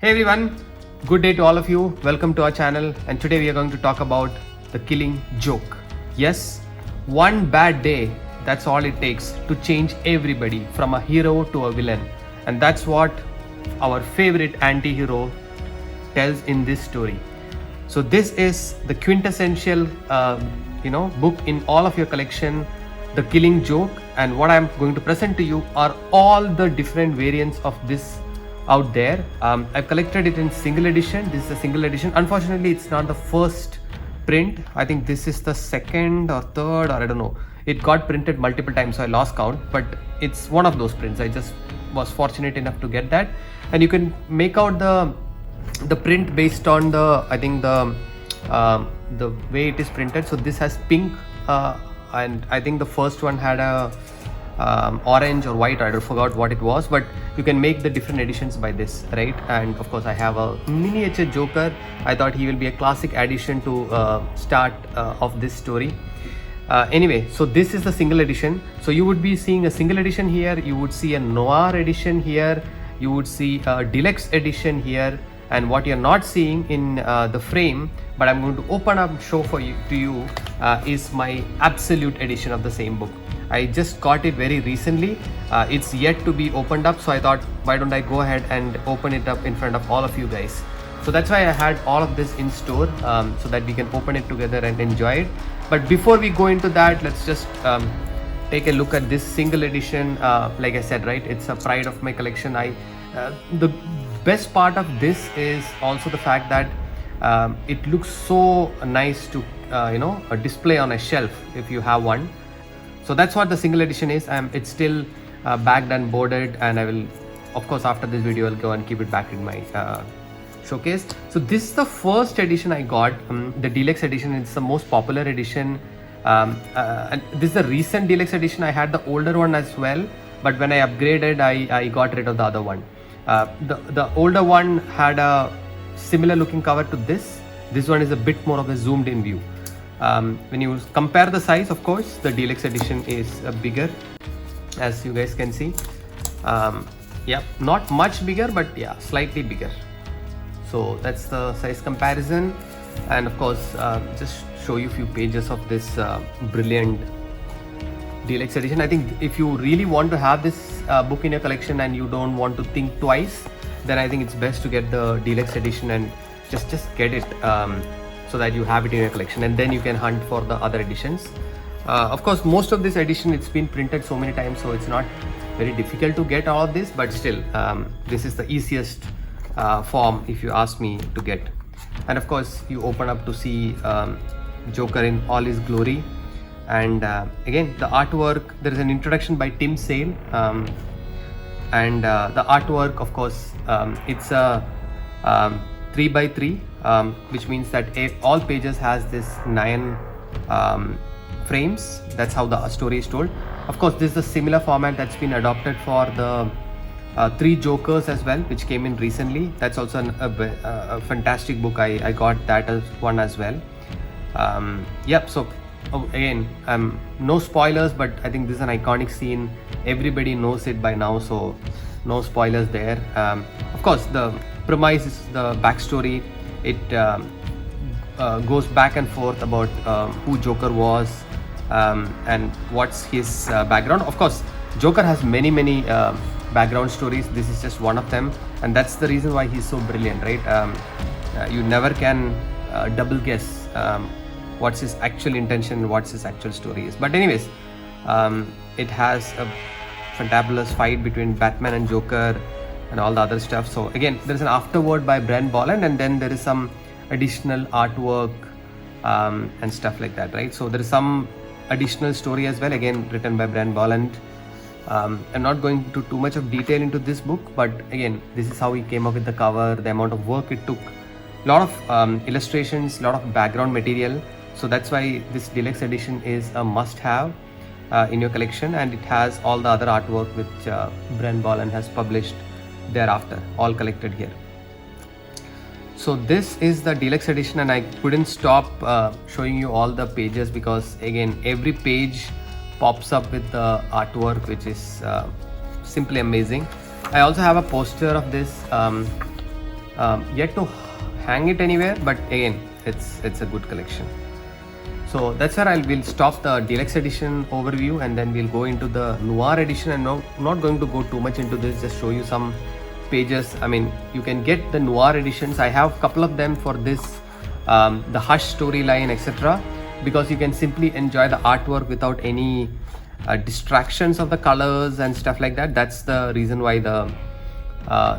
Hey everyone, good day to all of you. Welcome to our channel, and today we are going to talk about The Killing Joke. Yes, one bad day, that's all it takes to change everybody from a hero to a villain. And that's what our favorite anti-hero tells in this story. So this is the quintessential book in all of your collection, The Killing Joke, and what I'm going to present to you are all the different variants of this out there. I've collected it in single edition. This is a single edition. Unfortunately, it's not the first print. I think this is the second or third, or I don't know. It got printed multiple times, so I lost count, but it's one of those prints. I just was fortunate enough to get that, and you can make out the print based on the way it is printed. So this has pink, and I think the first one had a orange or white. I forgot what it was, but you can make the different editions by this, right? And of course I have a miniature Joker. I thought he will be a classic addition to start of this story. Anyway, so this is the single edition. So you would be seeing a single edition here, you would see a noir edition here, you would see a deluxe edition here, and what you're not seeing in the frame, but I'm going to open up show for you to you is my absolute edition of the same book. I just got it very recently. It's yet to be opened up, so I thought, why don't I go ahead and open it up in front of all of you guys. So that's why I had all of this in store, so that we can open it together and enjoy it. But before we go into that, let's just take a look at this single edition. Like I said, right, it's a pride of my collection. The best part of this is also the fact that it looks so nice to display on a shelf if you have one. So that's what the single edition is. It's still bagged and boarded, and I will, of course, after this video I'll go and keep it back in my showcase. So this is the first edition I got, the deluxe edition. It's the most popular edition, and this is the recent deluxe edition. I had the older one as well, but when I upgraded, I got rid of the other one. The older one had a similar looking cover to this. This one is a bit more of a zoomed in view. When you compare the size, of course, the deluxe edition is bigger, as you guys can see. Yeah, not much bigger, but yeah, slightly bigger. So that's the size comparison, and of course, just show you a few pages of this brilliant deluxe edition. I think if you really want to have this book in your collection and you don't want to think twice, then I think it's best to get the deluxe edition and just get it, so that you have it in your collection, and then you can hunt for the other editions. Of course, most of this edition, it's been printed so many times, so it's not very difficult to get all of this, but still, this is the easiest form if you ask me to get. And of course, you open up to see Joker in all his glory. And again, the artwork, there is an introduction by Tim Sale, and the artwork, of course, it's a 3x3, which means that all pages has this 9 frames. That's how the story is told. Of course, this is a similar format that's been adopted for the 3 Jokers as well, which came in recently. That's also a fantastic book. I got that as one as well. Yep. So again, no spoilers, but I think this is an iconic scene. Everybody knows it by now, so no spoilers there. Of course, the premise is the backstory. It goes back and forth about who Joker was, and what's his background. Of course, Joker has many background stories. This is just one of them, and that's the reason why he's so brilliant, right? You never can double guess what's his actual intention, what's his actual story is. But anyways, it has a fantabulous fight between Batman and Joker and all the other stuff. So again, there's an afterword by Brian Bolland, and then there is some additional artwork and stuff like that, right? So there is some additional story as well, again written by Brian Bolland. I'm not going into too much of detail into this book, but again, this is how he came up with the cover, the amount of work it took, a lot of illustrations, a lot of background material. So that's why this deluxe edition is a must-have in your collection, and it has all the other artwork which Brian Bolland has published thereafter, all collected here. So this is the deluxe edition, and I couldn't stop showing you all the pages, because again, every page pops up with the artwork, which is simply amazing. I also have a poster of this Yet to hang it anywhere, but again, it's a good collection. So that's where we'll stop the deluxe edition overview, and then we'll go into the noir edition. And I'm not going to go too much into this, just show you some pages. I mean, you can get the noir editions. I have a couple of them for this, the Hush storyline, etc., because you can simply enjoy the artwork without any distractions of the colors and stuff like that. That's the reason why the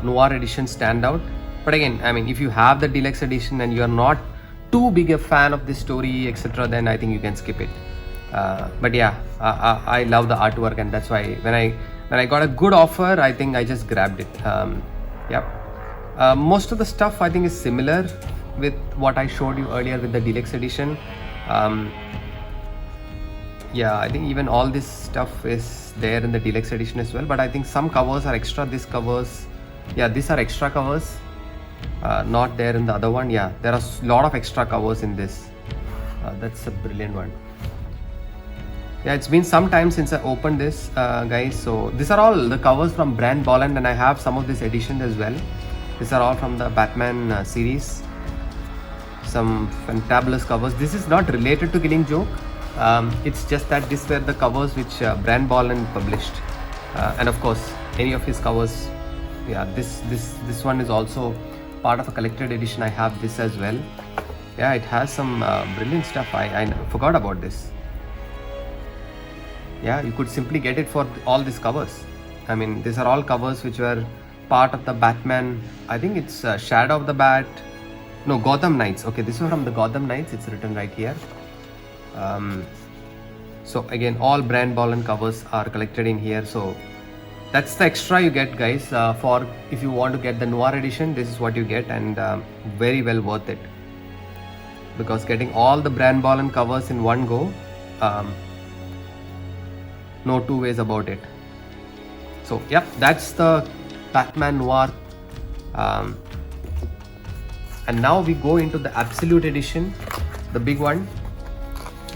noir edition stand out. But again, I mean, if you have the deluxe edition and you're not too big a fan of this story, etc., then I think you can skip it. But yeah, I love the artwork, and that's why when I got a good offer, I think I just grabbed it. Most of the stuff I think is similar with what I showed you earlier with the deluxe edition. Yeah, I think even all this stuff is there in the deluxe edition as well, but I think some covers are extra. These covers, yeah, these are extra covers, not there in the other one. Yeah, there are a lot of extra covers in this. That's a brilliant one. Yeah, it's been some time since I opened this, guys. So these are all the covers from Brian Bolland, and I have some of this edition as well. These are all from the Batman series. Some fantabulous covers. This is not related to Killing Joke. It's just that these were the covers which Brian Bolland published, and of course any of his covers. Yeah, this one is also part of a collected edition. I have this as well. Yeah, it has some brilliant stuff. I forgot about this. Yeah, you could simply get it for all these covers. I mean, these are all covers which were part of the Batman. I think it's Shadow of the Bat. No, Gotham Knights. Okay, this one from the Gotham Knights. It's written right here. So again, all Brian Bolland covers are collected in here. So that's the extra you get, guys. For if you want to get the noir edition, this is what you get, and very well worth it, because getting all the Brian Bolland covers in one go, no two ways about it. So yep, that's the Batman Noir. And now we go into the Absolute Edition, the big one.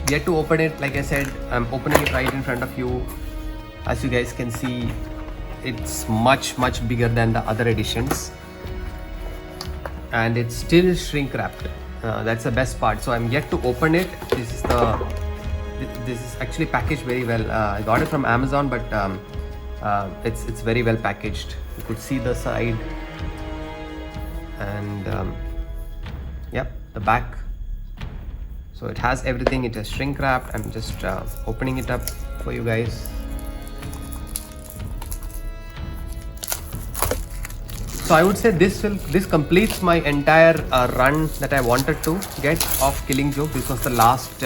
Yet to open it, like I said, I'm opening it right in front of you. As you guys can see, it's much bigger than the other editions, and it's still shrink wrapped. That's the best part. So I'm yet to open it. This is actually packaged very well. I got it from Amazon, but it's very well packaged. You could see the side, and yep, the back. So it has everything. It is shrink wrapped. I'm just opening it up for you guys. So I would say this completes my entire run that I wanted to get of Killing Joke. This was the last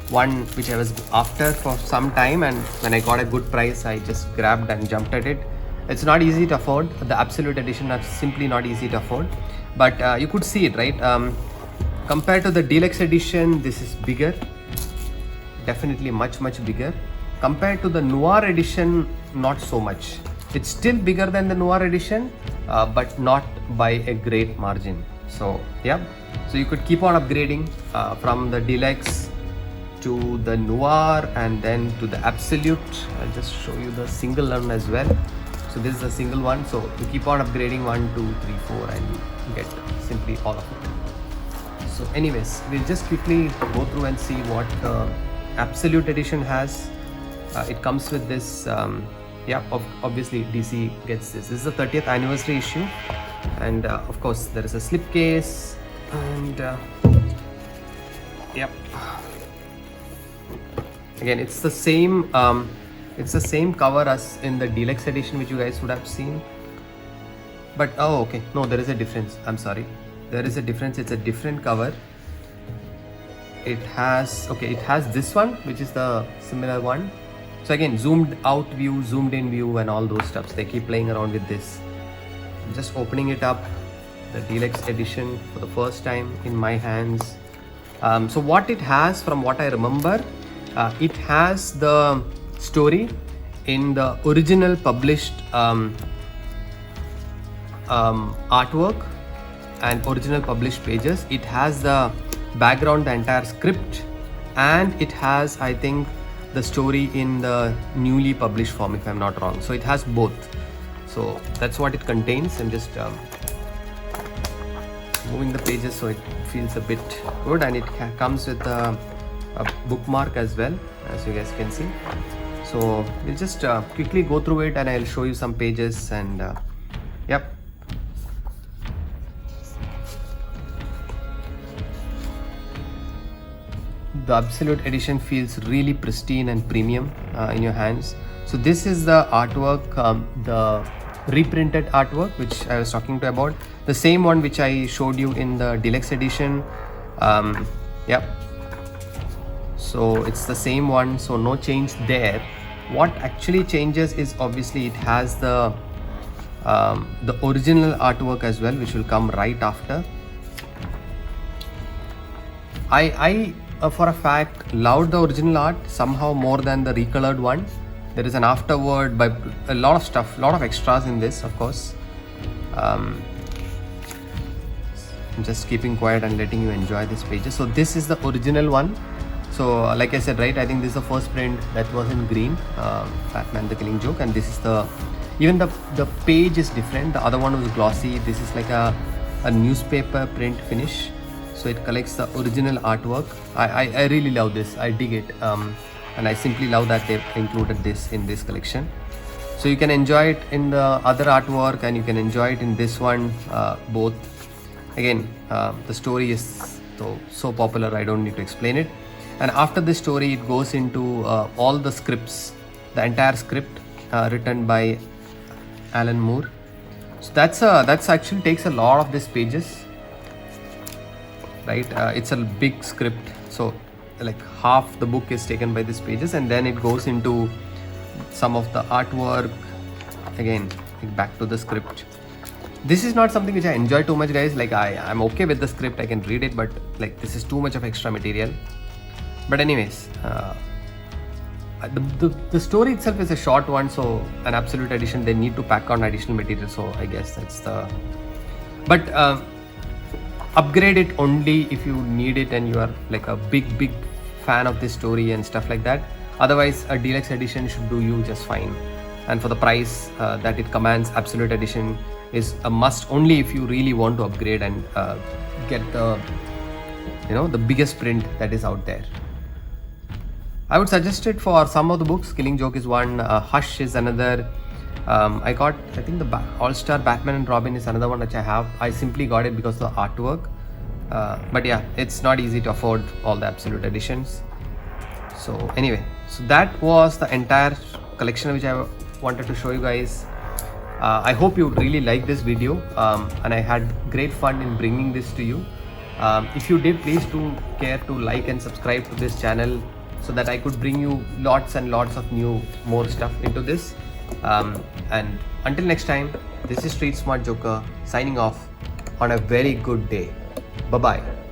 one which I was after for some time, and when I got a good price, I just grabbed and jumped at it. It's not easy to afford. The Absolute Edition are simply not easy to afford, but you could see it, right? Compared to the Deluxe Edition, this is bigger, definitely much bigger. Compared to the Noir Edition, not so much. It's still bigger than the Noir Edition, but not by a great margin. So yeah, so you could keep on upgrading from the Deluxe to the Noir and then to the Absolute. I'll just show you the single one as well. So this is a single one. So you keep on upgrading 1, 2, 3, 4, and you get simply all of it. So anyways, we'll just quickly go through and see what the Absolute Edition has. It comes with this, yeah, obviously DC gets this. This is the 30th anniversary issue, and of course there is a slipcase, and yep. Again, it's the same cover as in the Deluxe Edition, which you guys would have seen. But oh, okay, no, there is a difference. I'm sorry. There is a difference. It's a different cover. It has this one, which is the similar one. So again, zoomed out view, zoomed in view, and all those stuffs. They keep playing around with this. I'm just opening it up, the Deluxe Edition, for the first time in my hands. So what it has, from what I remember, it has the story in the original published artwork and original published pages. It has the background, the entire script, and it has, I think, the story in the newly published form, if I'm not wrong. So it has both. So that's what it contains. I'm just moving the pages so it feels a bit good, and it comes with a bookmark as well, as you guys can see. So we'll just quickly go through it and I'll show you some pages, and yep. The Absolute Edition feels really pristine and premium in your hands. So this is the artwork, the reprinted artwork which I was talking to about, the same one which I showed you in the deluxe edition. Yep, so it's the same one, so no change there. What actually changes is obviously it has the original artwork as well, which will come right after. I for a fact loved the original art somehow more than the recolored one. There is an afterword by a lot of stuff, a lot of extras in this, of course. I'm just keeping quiet and letting you enjoy these pages. So this is the original one. So like I said, right, I think this is the first print that was in green, Batman the Killing Joke, and this is even the page is different. The other one was glossy. This is like a newspaper print finish. So it collects the original artwork. I really love this. I dig it, and I simply love that they've included this in this collection. So you can enjoy it in the other artwork and you can enjoy it in this one, both. Again, the story is so popular, I don't need to explain it. And after this story, it goes into all the scripts, the entire script written by Alan Moore. So that's actually takes a lot of these pages. Right, it's a big script, so like half the book is taken by these pages, and then it goes into some of the artwork. Again, back to the script. This is not something which I enjoy too much, guys. Like I'm okay with the script, I can read it, but like this is too much of extra material. But anyways, the story itself is a short one, so an Absolute Edition they need to pack on additional material, so I guess that's the. But upgrade it only if you need it and you are like a big fan of this story and stuff like that. Otherwise, a deluxe edition should do you just fine. And for the price that it commands, Absolute Edition is a must only if you really want to upgrade and get the biggest print that is out there. I would suggest it for some of the books. Killing Joke is one, Hush is another. I think the All-Star Batman and Robin is another one which I have. I simply got it because of the artwork. But yeah, it's not easy to afford all the Absolute Editions. So anyway, so that was the entire collection which I wanted to show you guys. I hope you really like this video, and I had great fun in bringing this to you. If you did, please do care to like and subscribe to this channel so that I could bring you lots and lots of more stuff into this. And until next time, this is Street Smart Joker signing off on a very good day. Bye bye.